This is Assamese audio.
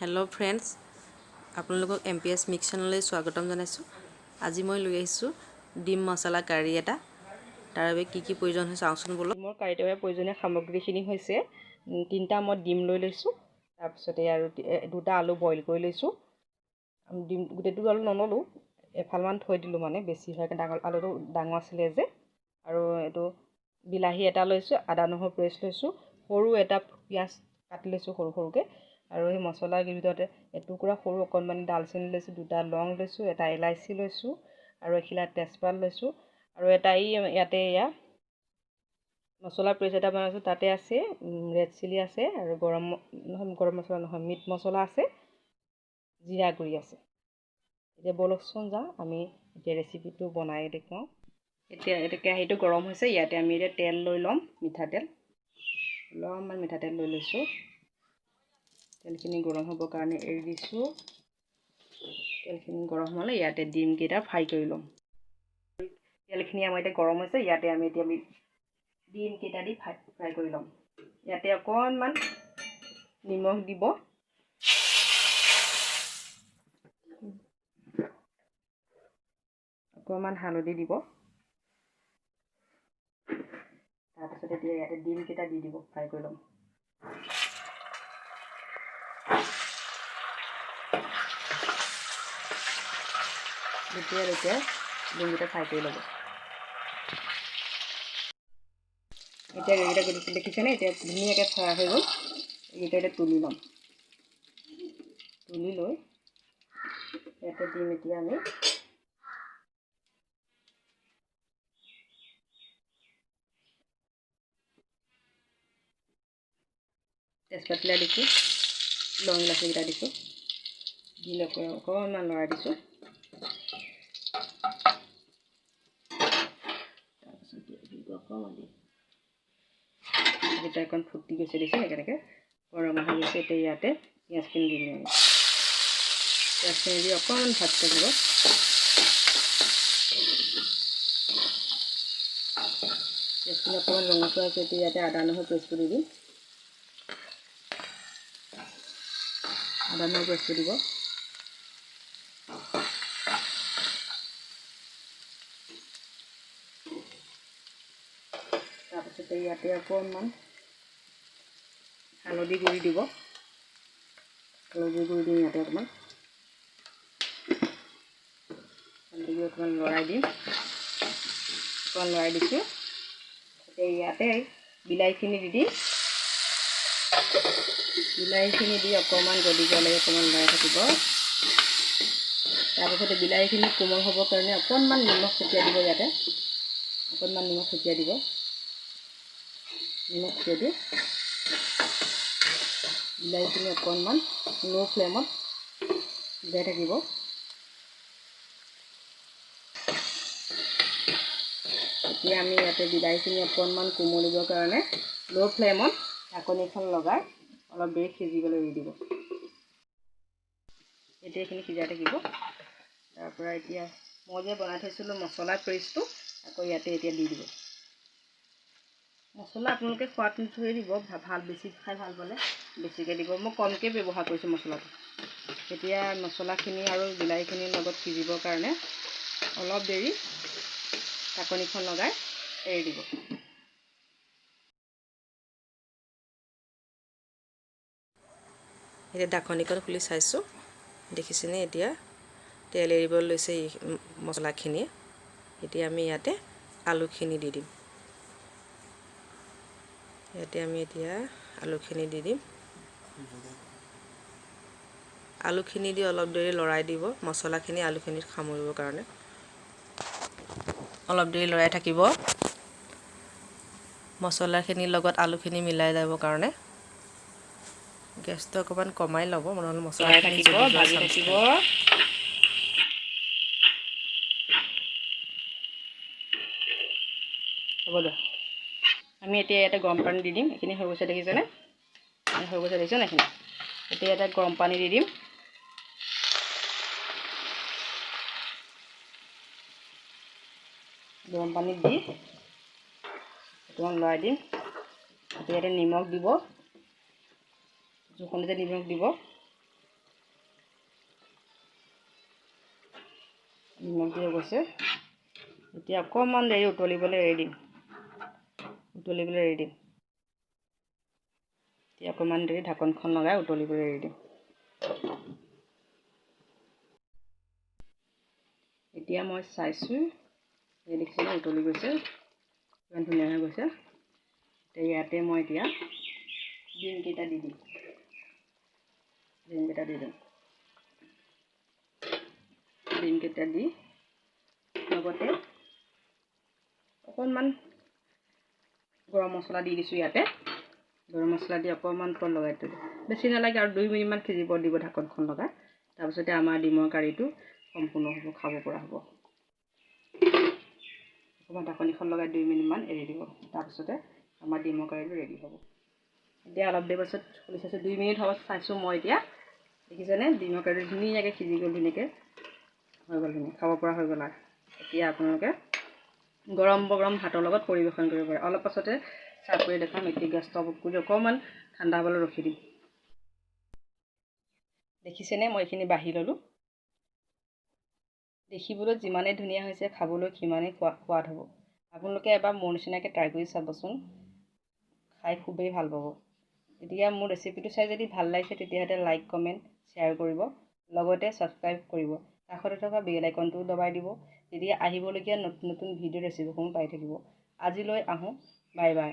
हेलो फ्रेंड्स आपलोगोक एमपीएस मिक्स चैनलলৈ স্বাগতম জনাইছো। আজি মই লৈ আহিছো ডিম মছলা কাৰি এটা। তাৰ বাবে কি কি প্ৰয়োজন হৈছে আউচন বল। মোৰ কাৰিটোৰ বাবে প্ৰয়োজনীয় সামগ্ৰীখিনি হৈছে তিনটা মই ডিম লৈ লৈছো। তাৰ পিছতে আৰু দুটা আলু বইল কৰি লৈছো। ডিম গুটেটো আলু নললো, এফালমান থৈ দিলো মানে বেছি হয় ডাঙৰ আলুটো ডাঙৰ আছিল যে। আৰু এটো বিলাহী এটা লৈছো, আদা নহৰু পেষ্ট লৈছো, সৰু এটা পিয়াজ কাটি লৈছো সৰু সৰুকে। আৰু এই মছলাৰ ভিতৰতে এটুকুৰা সৰু অকণমানি ডালচেনি লৈছো, দুটা লং লৈছো, এটা ইলাইচি লৈছো আৰু এখিলা তেজপাত লৈছো আৰু এটা ইয়াতে মছলা পেষ্ট এটা বনাইছো। তাতে আছে ৰেড চিলি আছে আৰু গৰম মছলা নহয় মিট মছলা আছে, জিৰা গুৰি আছে। এতিয়া বলকচোন যাওঁ আমি এতিয়া ৰেচিপিটো বনাই দেখুৱাওঁ। এতিয়া কেৰাহীটো গৰম হৈছে, ইয়াতে আমি এতিয়া তেল লৈ ল'ম, মিঠাতেল অলপমান মিঠাতেল লৈ লৈছো। তেলখিনি গৰম হ'বৰ কাৰণে এৰি দিছো। তেলখিনি গৰম হ'লে ইয়াতে ডিম কেইটা ফ্ৰাই কৰি ল'ম। তেলখিনি আমাৰ এতিয়া গৰম হৈছে, ইয়াতে আমি এতিয়া ডিম কেইটা দি ফ্ৰাই কৰি ল'ম। ইয়াতে অকণমান নিমখ দিব, অকণমান হালধি দিব। তাৰপিছত এতিয়া ইয়াতে ডিম কেইটা দি দিব, ফ্ৰাই কৰি ল'ম। এতিয়া ডিমকেইটা ফ্ৰাই কৰি ল'ব। এতিয়া এইকেইটা দেখিছেনে, এতিয়া ধুনীয়াকৈ ফ্ৰাই হৈ গ'ল। এইকেইটা এতিয়া তুলি ল'ম। তুলি লৈ ইয়াতে ডিম এতিয়া আমি তেজপাতকেইটা দিছোঁ, লং ইলাচিকেইটা দিছোঁ, দি লৈ অকণমান লৰাই দিছোঁ। তাৰপিছত অকণমান গোটা অকণ ফুটি গৈছে দিছে, একেলগে গৰম হৈ গৈছে। এতিয়া ইয়াতে পিঁয়াজখিনি দি দিম। পিঁয়াজখিনি দি অকণমান ভাত থাকিব। পিঁয়াজখিনি অকণমান ৰঙচুৱা হৈছে, এতিয়া ইয়াতে আদা নহৰু পেষ্টটো দি দিম। আদা নহৰু পেষ্টটো দিব। তাৰপিছতে ইয়াতে অকণমান হালধি গুড়ি দিব। হালধি গুড়ি দিম ইয়াতে অকণমান। হালধি গুড়ি অকণমান লৰাই দিম। অকণমান লৰাই দিছোঁ। এতিয়া ইয়াতে বিলাহীখিনি দি দিম। বিলাহীখিনি দি অকণমান গলিবলৈকে অকণমান লৰাই থাকিব। তাৰপিছতে বিলাহীখিনি কোমল হ'বৰ কাৰণে অকণমান নিমখ ছটিয়াই দিব। ইয়াতে অকণমান নিমখ ছটিয়াই দিব। নিমখ ছটিয়াই দি বিলাহীখিনি অকণমান ল' ফ্লেমত সিজাই থাকিব। এতিয়া আমি ইয়াতে বিলাহীখিনি অকণমান কোমলিবৰ কাৰণে ল' ফ্লেমত ঢাকনিখন লগাই অলপ দেৰি সিজিবলৈ এৰি দিব। এতিয়া এইখিনি সিজাই থাকিব। তাৰপৰা এতিয়া মই যে বনাই থৈছিলোঁ মছলা পেষ্টটো আকৌ ইয়াতে এতিয়া দি দিব। মছলা আপোনালোকে সোৱাদ অনুসৰি দিব, ভাল বেছি খাই ভাল পালে বেছিকৈ দিব। মই কমকৈ ব্যৱহাৰ কৰিছোঁ মছলাটো। এতিয়া মছলাখিনি আৰু বিলাহীখিনিৰ লগত সিজিবৰ কাৰণে অলপ দেৰি ঢাকনিখন লগাই এৰি দিব। এতিয়া ঢাকনিখন খুলি চাইছোঁ, দেখিছেনে এতিয়া তেল এৰিব লৈছে এই মছলাখিনিয়ে। এতিয়া আমি ইয়াতে আলুখিনি দি দিম। ইয়াতে আমি এতিয়া আলুখিনি দি দিম। আলুখিনি দি অলপ দেৰি লৰাই দিব, মছলাখিনি আলুখিনিত সামৰিবৰ কাৰণে অলপ দেৰি লৰাই থাকিব। মছলাখিনিৰ লগত আলুখিনি মিলাই যাবৰ কাৰণে গেছটো অকণমান কমাই ল'ব, নহ'লে মছলাখিনি ভাজি থাকিব। হ'ব দে। আমি এতিয়া ইয়াতে গৰম পানী দি দিম। এইখিনি হৈ গৈছে দেখিছেনে, হৈ গৈছে দেখিছেনে এইখিনি। এতিয়া ইয়াতে গৰম পানী দি দিম। গৰম পানীত দি অকণমান লৰাই দিম। ইয়াতে নিমখ দিব, জোখ অনুযায়ী নিমখ দিব। নিমখ দিয়া গৈছে। এতিয়া অকণমান দেৰি উতলিবলৈ এৰি দিম। এতিয়া অকণমান দেৰি ঢাকনখন লগাই উতলিবলৈ এৰি দিম। এতিয়া মই চাইছোঁ, এই দেখিছেনে উতলি গৈছে, ইমান ধুনীয়া হৈ গৈছে। ইয়াতে মই এতিয়া ডিমকেইটা দি দিম। ডিমকেইটা দি লগতে অকণমান গৰম মছলা দি দিছোঁ ইয়াতে। গৰম মছলা দি অকণমান তল লগাই থৈ দিম। বেছি নালাগে আৰু 2 মিনিটমান সিজিব দিব ঢাকনখন লগাই। তাৰপিছতে আমাৰ ডিমৰ কাৰীটো সম্পূৰ্ণ হ'ব, খাব পৰা হ'ব। অকণমান ঢাকনিখন লগাই 2 মিনিটমান এৰি দিব। তাৰপিছতে আমাৰ ডিমৰ কাৰীটো ৰেডি হ'ব। এতিয়া অলপ দেৰি পাছত খুলি চাইছোঁ, 2 মিনিট হ'ব চাইছোঁ মই এতিয়া। দেখিছেনে ডিমৰ কাৰীটো ধুনীয়াকৈ সিজি গ'ল, ধুনীয়াকৈ হৈ গ'ল, খাব পৰা হৈ গ'ল। আৰু এতিয়া আপোনালোকে গৰম ভাতৰ লগত পৰিৱেশন কৰিব পাৰে। অলপ পাছতে চাৰ্ভ কৰি দেখাম। এতিয়া গেছটো অফ কৰি অকণমান ঠাণ্ডা হ'বলৈ ৰখি দিম। দেখিছেনে মই এইখিনি বাঢ়ি ল'লোঁ। দেখিবলৈ যিমানেই ধুনীয়া হৈছে, খাবলৈ সিমানেই সোৱাদ হ'ব। আপোনালোকে এবাৰ মোৰ নিচিনাকৈ ট্ৰাই কৰি চাবচোন, খাই খুবেই ভাল পাব। এতিয়া মোৰ ৰেচিপিটো চাই যদি ভাল লাগিছে, তেতিয়াহ'লে লাইক, কমেণ্ট, শ্বেয়াৰ কৰিব। লগতে ছাবস্ক্ৰাইব কৰিব। কাষতে থকা বেল আইকনটোও দবাই দিব। তেতিয়া আহিবলগীয়া নতুন ভিডিঅ' ৰেচিপিসমূহ পাই থাকিব। আজিলৈ আহোঁ, বাই বাই।